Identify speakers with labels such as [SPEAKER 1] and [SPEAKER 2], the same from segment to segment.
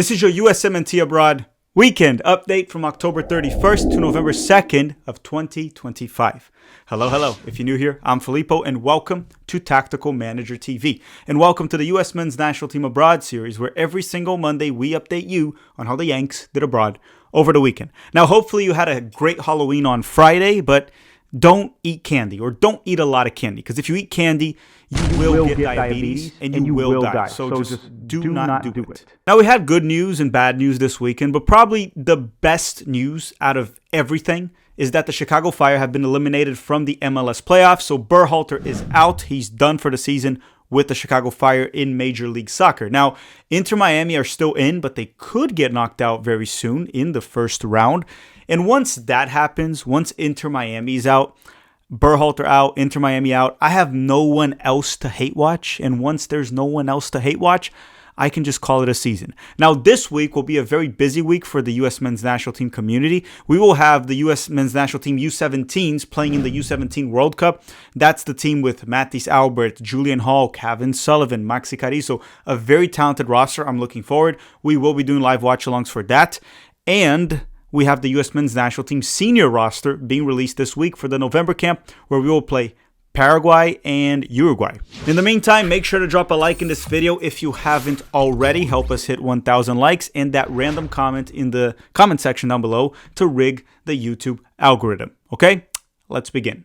[SPEAKER 1] This is your USMNT Abroad weekend update from October 31st to November 2nd of 2025. Hello. If you're new here, I'm Filippo and welcome to Tactical Manager TV. And welcome to the US Men's National Team Abroad series, where every single Monday we update you on how the Yanks did abroad over the weekend. Now, hopefully you had a great Halloween on Friday, but don't eat candy or don't eat a lot of candy, because if you eat candy, you will get diabetes and you will die. So just do not do it. Now, we had good news and bad news this weekend, but probably the best news out of everything is that the Chicago Fire have been eliminated from the MLS playoffs. So Berhalter is out. He's done for the season with the Chicago Fire in Major League Soccer. Now, Inter Miami are still in, but they could get knocked out very soon in the first round. And once that happens, once Inter Miami's out, Berhalter out, Inter Miami out, I have no one else to hate watch. And once there's no one else to hate watch, I can just call it a season. Now, this week will be a very busy week for the U.S. Men's National Team community. We will have the U.S. Men's National Team U17s playing in the U17 World Cup. That's the team with Mathis Albert, Julian Hall, Kevin Sullivan, Maxi Carrizo, a very talented roster. I'm looking forward. We will be doing live watch-alongs for that. And we have the U.S. Men's National Team senior roster being released this week for the November camp, where we will play Paraguay and Uruguay. In the meantime, make sure to drop a like in this video if you haven't already. Help us hit 1,000 likes and that random comment in the comment section down below to rig the YouTube algorithm. Okay, let's begin.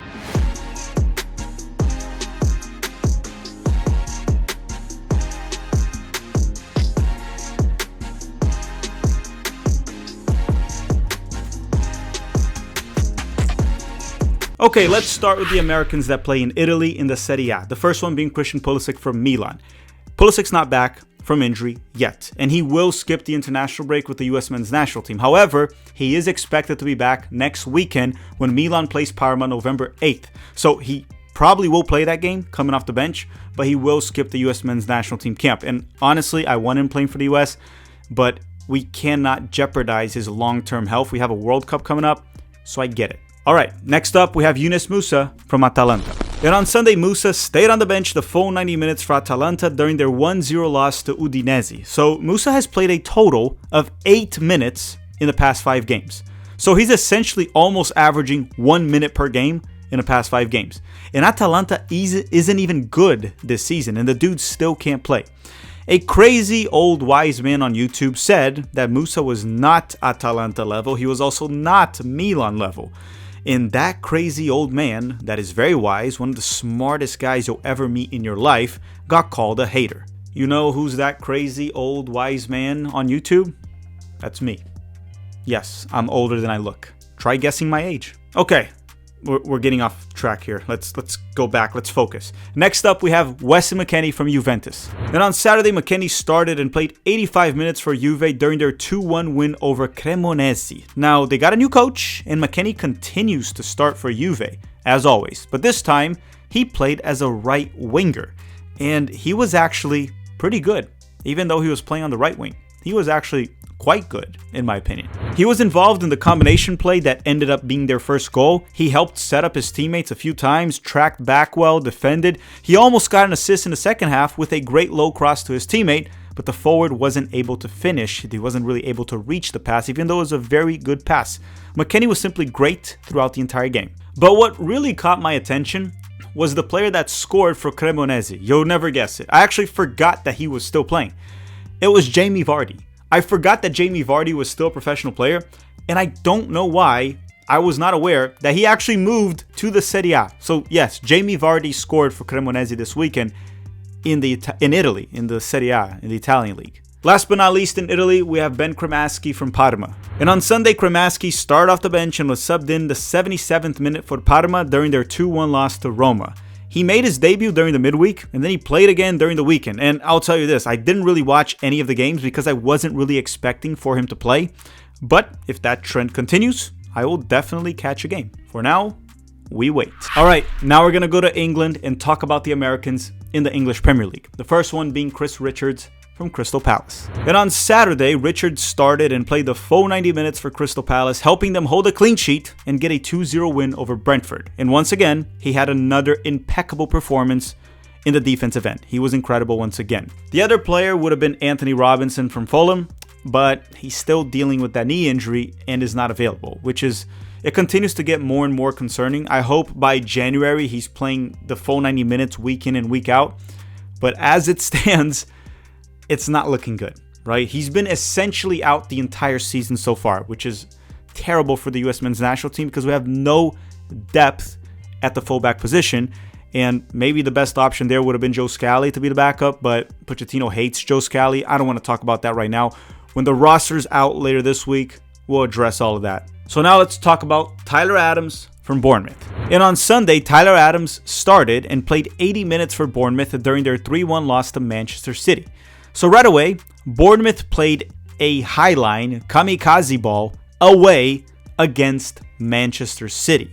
[SPEAKER 1] Okay, let's start with the Americans that play in Italy in the Serie A. The first one being Christian Pulisic from Milan. Pulisic's not back from injury yet, and he will skip the international break with the US Men's National Team. However, he is expected to be back next weekend when Milan plays Parma November 8th. So he probably will play that game coming off the bench, but he will skip the US Men's National Team camp. And honestly, I want him playing for the US, but we cannot jeopardize his long-term health. We have a World Cup coming up, so I get it. All right, next up, we have Yunus Musa from Atalanta. And on Sunday, Musa stayed on the bench the full 90 minutes for Atalanta during their 1-0 loss to Udinese. So Musa has played a total of 8 minutes in the past 5 games. So he's essentially almost averaging 1 minute per game in the past 5 games. And Atalanta isn't even good this season, and the dude still can't play. A crazy old wise man on YouTube said that Musa was not Atalanta level. He was also not Milan level. And that crazy old man, that is very wise, one of the smartest guys you'll ever meet in your life, got called a hater. You know who's that crazy old wise man on YouTube? That's me. Yes, I'm older than I look. Try guessing my age. Okay, we're getting off track here. Let's go back. Let's focus. Next up, we have Weston McKennie from Juventus. And on Saturday, McKennie started and played 85 minutes for Juve during their 2-1 win over Cremonese. Now, they got a new coach, and McKennie continues to start for Juve, as always. But this time, he played as a right winger. And he was actually pretty good, even though he was playing on the right wing. He was actually quite good, in my opinion. He was involved in the combination play that ended up being their first goal. He helped set up his teammates a few times, tracked back well, defended. He almost got an assist in the second half with a great low cross to his teammate, but the forward wasn't able to finish. He wasn't really able to reach the pass, even though it was a very good pass. McKennie was simply great throughout the entire game. But what really caught my attention was the player that scored for Cremonese. You'll never guess it. I actually forgot that he was still playing. It was Jamie Vardy. I forgot that Jamie Vardy was still a professional player, and I don't know why I was not aware that he actually moved to the Serie A. So yes, Jamie Vardy scored for Cremonese this weekend in Italy, in the Serie A, in the Italian league. Last but not least, in Italy, we have Ben Cremaschi from Parma. And on Sunday, Cremaschi started off the bench and was subbed in the 77th minute for Parma during their 2-1 loss to Roma. He made his debut during the midweek, and then he played again during the weekend. And I'll tell you this, I didn't really watch any of the games because I wasn't really expecting for him to play. But if that trend continues, I will definitely catch a game. For now, we wait. All right, now we're going to go to England and talk about the Americans in the English Premier League. The first one being Chris Richards from Crystal Palace. And on Saturday, Richards started and played the full 90 minutes for Crystal Palace, helping them hold a clean sheet and get a 2-0 win over Brentford. And once again, he had another impeccable performance in the defensive end. He was incredible once again. The other player would have been Anthony Robinson from Fulham. but he's still dealing with that knee injury and is not available, it continues to get more and more concerning. I hope by January he's playing the full 90 minutes week in and week out, but as it stands, it's not looking good, right? He's been essentially out the entire season so far, which is terrible for the U.S. men's national team because we have no depth at the fullback position. And maybe the best option there would have been Joe Scally to be the backup, but Pochettino hates Joe Scally. I don't want to talk about that right now. When the roster's out later this week, we'll address all of that. So now let's talk about Tyler Adams from Bournemouth. And on Sunday, Tyler Adams started and played 80 minutes for Bournemouth during their 3-1 loss to Manchester City. So right away, Bournemouth played a highline kamikaze ball away against Manchester City,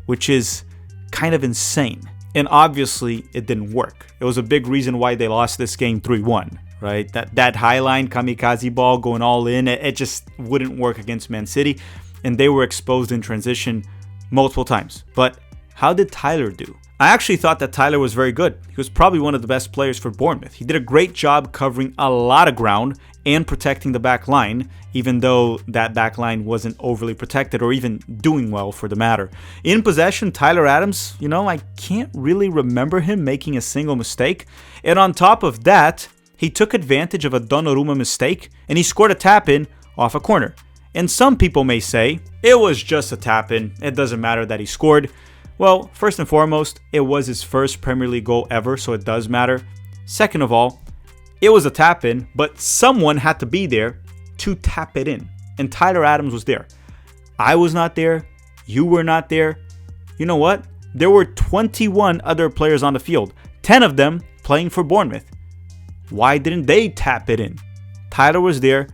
[SPEAKER 1] which is kind of insane. And obviously, it didn't work. It was a big reason why they lost this game 3-1, right? That highline kamikaze ball going all in, it just wouldn't work against Man City. And they were exposed in transition multiple times. But how did Tyler do? I actually thought that Tyler was very good. He was probably one of the best players for Bournemouth. He did a great job covering a lot of ground and protecting the back line, even though that back line wasn't overly protected or even doing well for the matter. In possession, Tyler Adams, I can't really remember him making a single mistake. And on top of that, he took advantage of a Donnarumma mistake and he scored a tap-in off a corner. And some people may say, it was just a tap-in, it doesn't matter that he scored. Well, first and foremost, it was his first Premier League goal ever, so it does matter. Second of all, it was a tap-in, but someone had to be there to tap it in. And Tyler Adams was there. I was not there. You were not there. You know what? There were 21 other players on the field, 10 of them playing for Bournemouth. Why didn't they tap it in? Tyler was there.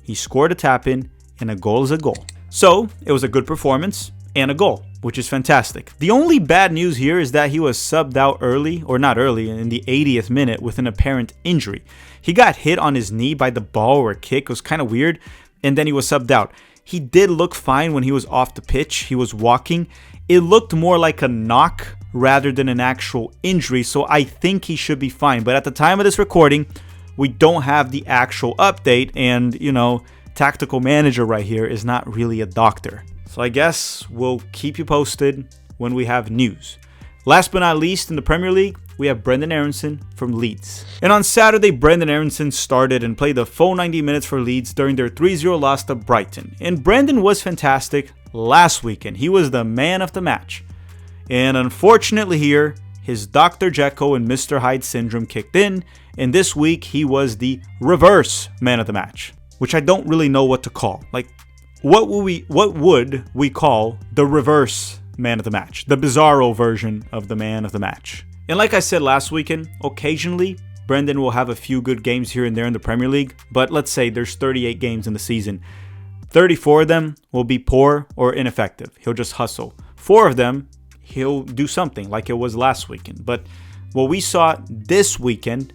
[SPEAKER 1] He scored a tap-in, and a goal is a goal. So, it was a good performance and a goal, which is fantastic. The only bad news here is that he was subbed out early, or not early, in the 80th minute with an apparent injury. He got hit on his knee by the ball or a kick. It was kind of weird, and then he was subbed out. He did look fine when he was off the pitch. He was walking. It looked more like a knock rather than an actual injury, so I think he should be fine. But at the time of this recording, we don't have the actual update, and, tactical manager right here is not really a doctor. So I guess we'll keep you posted when we have news. Last but not least, in the Premier League, we have Brenden Aaronson from Leeds. And on Saturday, Brenden Aaronson started and played the full 90 minutes for Leeds during their 3-0 loss to Brighton. And Brenden was fantastic last weekend. He was the man of the match. And unfortunately here, his Dr. Jekyll and Mr. Hyde syndrome kicked in, and this week he was the reverse man of the match, which I don't really know what to call. What would we call the reverse man of the match? The bizarro version of the man of the match. And like I said last weekend, occasionally Brenden will have a few good games here and there in the Premier League, but let's say there's 38 games in the season. 34 of them will be poor or ineffective. He'll just hustle. 4 of them, he'll do something like it was last weekend. But what we saw this weekend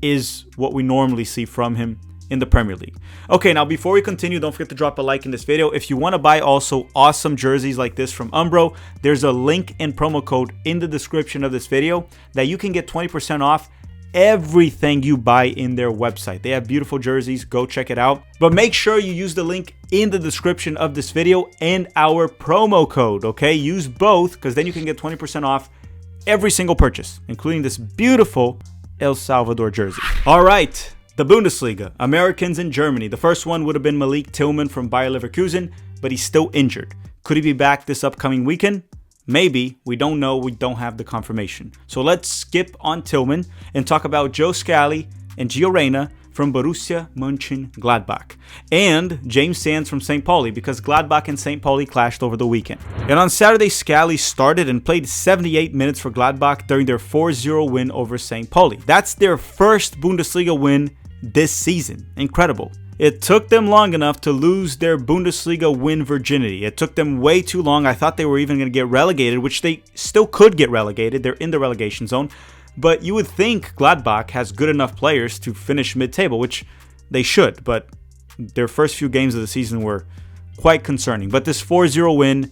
[SPEAKER 1] is what we normally see from him in the Premier League. Okay, now before we continue, don't forget to drop a like in this video. If you want to buy also awesome jerseys like this from Umbro, there's a link and promo code in the description of this video that you can get 20% off everything you buy in their website. They have beautiful jerseys. Go check it out. But make sure you use the link in the description of this video and our promo code, okay? Use both because then you can get 20% off every single purchase, including this beautiful El Salvador jersey. All right. The Bundesliga, Americans in Germany. The first one would have been Malik Tillman from Bayer Leverkusen, but he's still injured. Could he be back this upcoming weekend? Maybe. We don't know. We don't have the confirmation. So let's skip on Tillman and talk about Joe Scally and Gio Reyna from Borussia Mönchengladbach, and James Sands from St. Pauli, because Gladbach and St. Pauli clashed over the weekend. And on Saturday, Scally started and played 78 minutes for Gladbach during their 4-0 win over St. Pauli. That's their first Bundesliga win this season. Incredible. It took them long enough to lose their Bundesliga win virginity. It took them way too long. I thought they were even going to get relegated, which they still could get relegated. They're in the relegation zone. But you would think Gladbach has good enough players to finish mid-table, which they should. But their first few games of the season were quite concerning. But this 4-0 win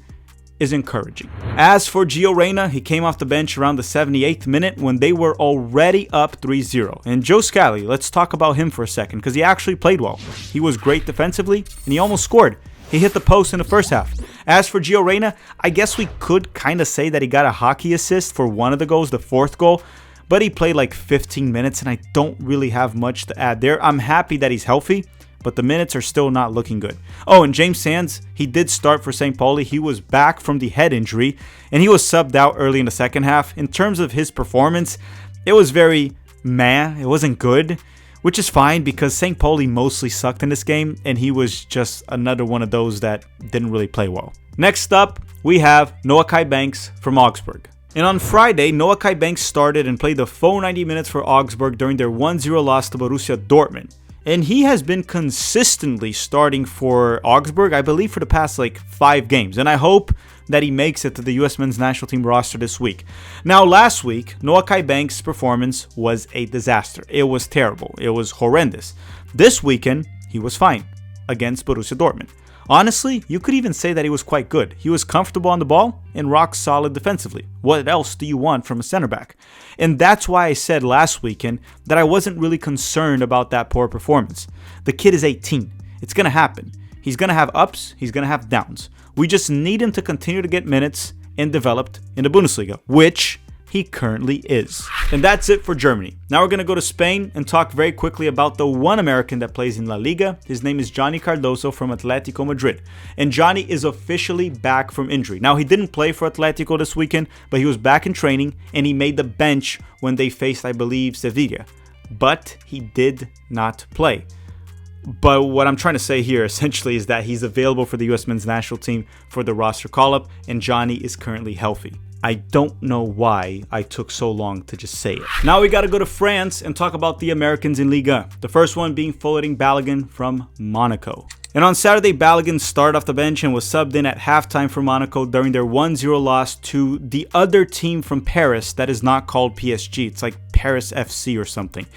[SPEAKER 1] is encouraging. As for Gio Reyna, he came off the bench around the 78th minute when they were already up 3-0. And Joe Scally, let's talk about him for a second because he actually played well. He was great defensively and he almost scored. He hit the post in the first half. As for Gio Reyna, I guess we could kind of say that he got a hockey assist for one of the goals, the fourth goal, but he played like 15 minutes and I don't really have much to add there. I'm happy that he's healthy, but the minutes are still not looking good. Oh, and James Sands, he did start for St. Pauli. He was back from the head injury, and he was subbed out early in the second half. In terms of his performance, it was very meh. It wasn't good, which is fine because St. Pauli mostly sucked in this game, and he was just another one of those that didn't really play well. Next up, we have Noah Kai Banks from Augsburg. And on Friday, Noah Kai Banks started and played the full 90 minutes for Augsburg during their 1-0 loss to Borussia Dortmund. And he has been consistently starting for Augsburg, I believe, for the past 5 games. And I hope that he makes it to the US men's national team roster this week. Now, last week, Noah Kai Banks' performance was a disaster. It was terrible. It was horrendous. This weekend, he was fine against Borussia Dortmund. Honestly, you could even say that he was quite good. He was comfortable on the ball and rock solid defensively. What else do you want from a center back? And that's why I said last weekend that I wasn't really concerned about that poor performance. The kid is 18. It's going to happen. He's going to have ups. He's going to have downs. We just need him to continue to get minutes and developed in the Bundesliga, which he currently is. And that's it for Germany. Now we're going to go to Spain and talk very quickly about the one American that plays in La Liga. His name is Johnny Cardoso from Atletico Madrid. And Johnny is officially back from injury. Now he didn't play for Atletico this weekend, but he was back in training and he made the bench when they faced, I believe, Sevilla. But he did not play. But what I'm trying to say here essentially is that he's available for the US men's national team for the roster call-up, and Johnny is currently healthy. I don't know why I took so long to just say it. Now we got to go to France and talk about the Americans in Liga. The first one being Florentin Balogun from Monaco. And on Saturday, Balogun started off the bench and was subbed in at halftime for Monaco during their 1-0 loss to the other team from Paris that is not called PSG. It's like Paris FC or something.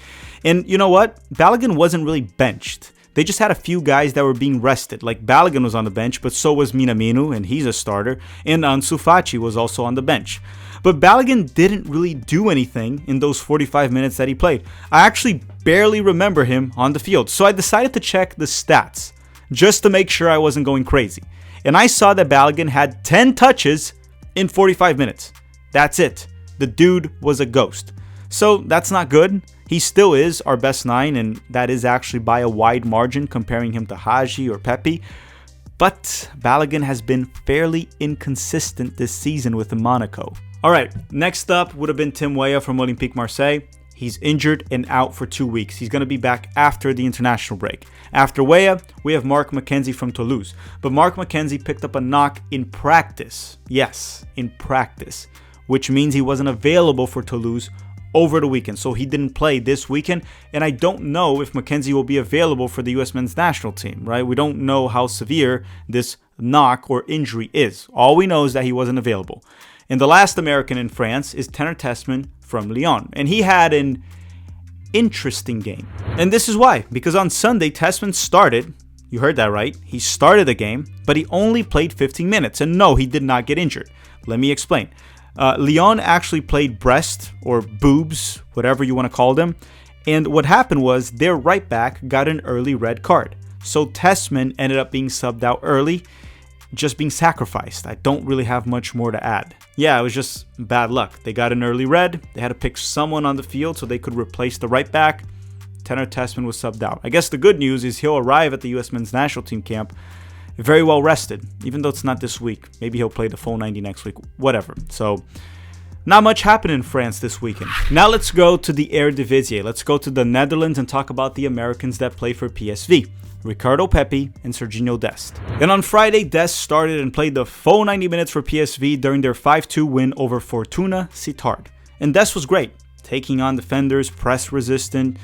[SPEAKER 1] And you know what? Balogun wasn't really benched. They just had a few guys that were being rested. Like Balogun was on the bench, but so was Minamino, and he's a starter. And Ansu Fati was also on the bench. But Balogun didn't really do anything in those 45 minutes that he played. I actually barely remember him on the field. So I decided to check the stats just to make sure I wasn't going crazy. And I saw that Balogun had 10 touches in 45 minutes. That's it. The dude was a ghost. So that's not good. He still is our best 9, and that is actually by a wide margin comparing him to Haji or Pepi. But Balogun has been fairly inconsistent this season with Monaco. Alright, next up would have been Tim Weah from Olympique Marseille. He's injured and out for 2 weeks. He's going to be back after the international break. After Weah, we have Mark McKenzie from Toulouse. But Mark McKenzie picked up a knock in practice. Yes, in practice. Which means he wasn't available for Toulouse over the weekend, so he didn't play this weekend, and I don't know if McKenzie will be available for the US men's national team, right? We don't know how severe this knock or injury is. All we know is that he wasn't available. And the last American in France is Tanner Tessman from Lyon, and he had an interesting game. And this is why, because on Sunday, Tessman started, you heard that right, he started the game, but he only played 15 minutes, and no, he did not get injured. Let me explain. Lyon actually played Brest, or boobs, whatever you want to call them. And what happened was their right back got an early red card. So Tessman ended up being subbed out early, just being sacrificed. I don't really have much more to add. Yeah, it was just bad luck. They got an early red. They had to pick someone on the field so they could replace the right back. Tanner Tessman was subbed out. I guess the good news is he'll arrive at the US men's national team camp very well rested, even though it's not this week. Maybe he'll play the full 90 next week, whatever. So, not much happened in France this weekend. Now let's go to the Eredivisie. Let's go to the Netherlands and talk about the Americans that play for PSV. Ricardo Pepi and Serginho Dest. And on Friday, Dest started and played the full 90 minutes for PSV during their 5-2 win over Fortuna Sittard. And Dest was great, taking on defenders, press resistant,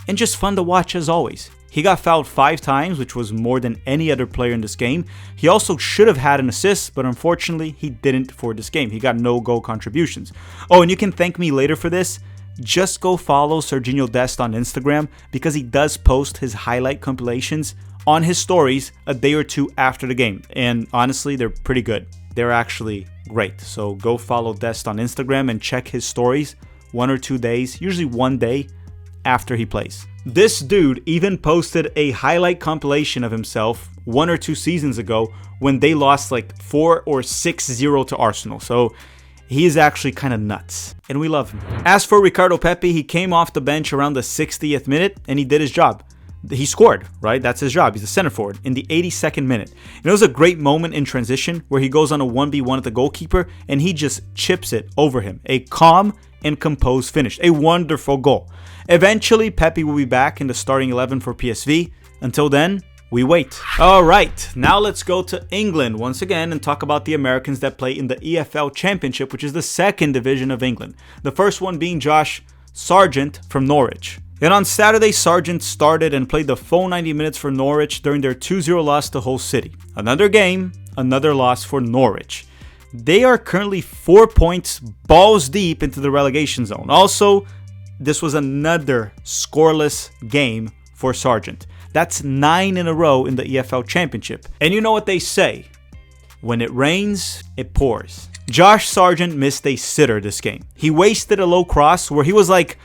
[SPEAKER 1] and just fun to watch as always. He got fouled 5 times, which was more than any other player in this game. He also should have had an assist, but unfortunately, he didn't for this game. He got no goal contributions. Oh, and you can thank me later for this. Just go follow Serginho Dest on Instagram because he does post his highlight compilations on his stories a day or two after the game. And honestly, they're pretty good. they're actually great. So go follow Dest on Instagram and check his stories 1 or 2 days, usually 1 day after he plays. This dude even posted a highlight compilation of himself 1 or 2 seasons ago when they lost like 4 or 6-0 to Arsenal. So he is actually kind of nuts, and we love him. As for Ricardo Pepi, he came off the bench around the 60th minute, and he did his job. He scored, right? That's his job. He's a center forward in the 82nd minute. And it was a great moment in transition where he goes on a 1v1 at the goalkeeper, and he just chips it over him. A calm and composed finish. A wonderful goal. Eventually, Pepi will be back in the starting 11 for PSV. Until then, we wait. All right, now let's go to England once again and talk about the Americans that play in the EFL Championship, which is the second division of England. The first one being Josh Sargent from Norwich. And on Saturday, Sargent started and played the full 90 minutes for Norwich during their 2-0 loss to Hull City. Another game, another loss for Norwich. They are currently 4 points balls deep into the relegation zone. Also, this was another scoreless game for Sargent. That's 9 in a row in the EFL Championship. And you know what they say? When it rains, it pours. Josh Sargent missed a sitter this game. He wasted a low cross where he was like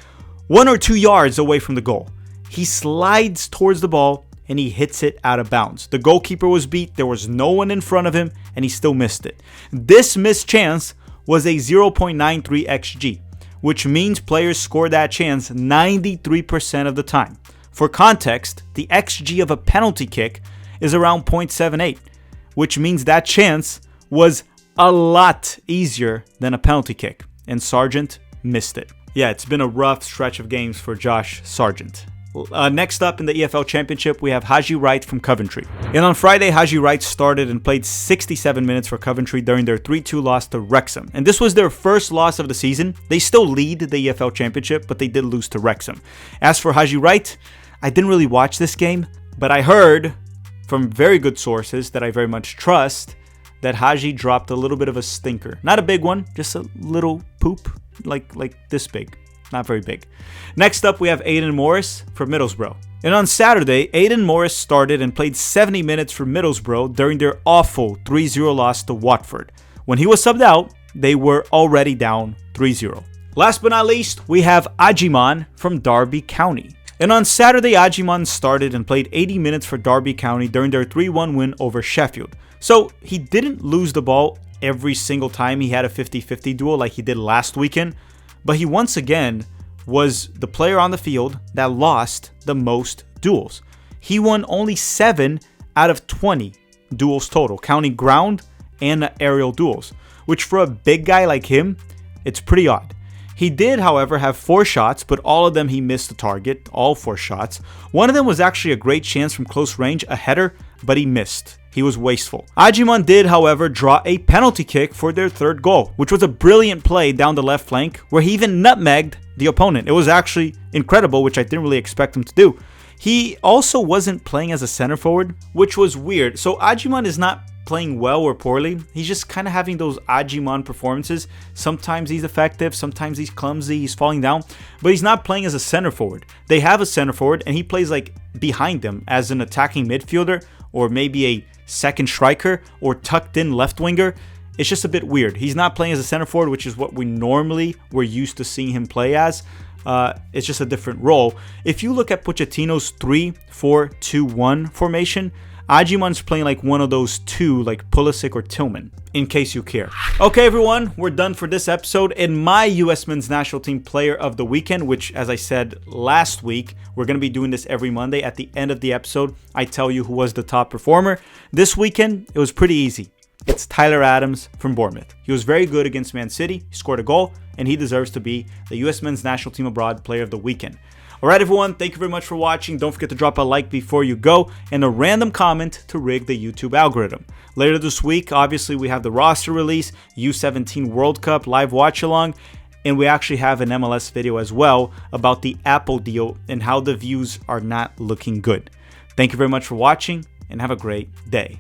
[SPEAKER 1] 1 or 2 yards away from the goal. He slides towards the ball and he hits it out of bounds. The goalkeeper was beat. There was no one in front of him and he still missed it. This missed chance was a 0.93 XG, which means players score that chance 93% of the time. For context, the XG of a penalty kick is around 0.78, which means that chance was a lot easier than a penalty kick, and Sargent missed it. Yeah, it's been a rough stretch of games for Josh Sargent. Next up in the EFL Championship, we have Haji Wright from Coventry. And on Friday, Haji Wright started and played 67 minutes for Coventry during their 3-2 loss to Wrexham. And this was their first loss of the season. They still lead the EFL Championship, but they did lose to Wrexham. As for Haji Wright, I didn't really watch this game, but I heard from very good sources that I very much trust that Haji dropped a little bit of a stinker. Not a big one, just a little poop, like this big. Not very big. Next up, we have Aidan Morris from Middlesbrough. And on Saturday, Aidan Morris started and played 70 minutes for Middlesbrough during their awful 3-0 loss to Watford. When he was subbed out, they were already down 3-0. Last but not least, we have Ajiman from Derby County. And on Saturday, Ajiman started and played 80 minutes for Derby County during their 3-1 win over Sheffield. So he didn't lose the ball every single time he had a 50-50 duel like he did last weekend, but he once again was the player on the field that lost the most duels. He won only 7 out of 20 duels total, counting ground and aerial duels, which for a big guy like him, it's pretty odd. He did, however, have 4 shots, but all of them he missed the target, all 4 shots. One of them was actually a great chance from close range, a header, but he missed. He was wasteful. Ajiman did, however, draw a penalty kick for their 3rd goal, which was a brilliant play down the left flank where he even nutmegged the opponent. It was actually incredible, which I didn't really expect him to do. He also wasn't playing as a center forward, which was weird. So Ajiman is not playing well or poorly. He's just kind of having those Ajiman performances. Sometimes he's effective, sometimes he's clumsy, he's falling down, but he's not playing as a center forward. They have a center forward and he plays like behind them as an attacking midfielder or maybe a second striker or tucked in left winger. It's just a bit weird. He's not playing as a center forward, which is what we normally were used to seeing him play as. It's just a different role. If you look at Pochettino's 3-4-2-1 formation, Ajiman's playing like one of those two, like Pulisic or Tillman, in case you care. Okay, everyone, we're done for this episode. And my US Men's National Team Player of the Weekend, which, as I said last week, we're going to be doing this every Monday. At the end of the episode, I tell you who was the top performer. This weekend, it was pretty easy. It's Tyler Adams from Bournemouth. He was very good against Man City, he scored a goal, and he deserves to be the US Men's National Team Abroad Player of the Weekend. Alright everyone, thank you very much for watching. Don't forget to drop a like before you go and a random comment to rig the YouTube algorithm. Later this week, obviously we have the roster release, U17 World Cup live watch along, and we actually have an MLS video as well about the Apple deal and how the views are not looking good. Thank you very much for watching and have a great day.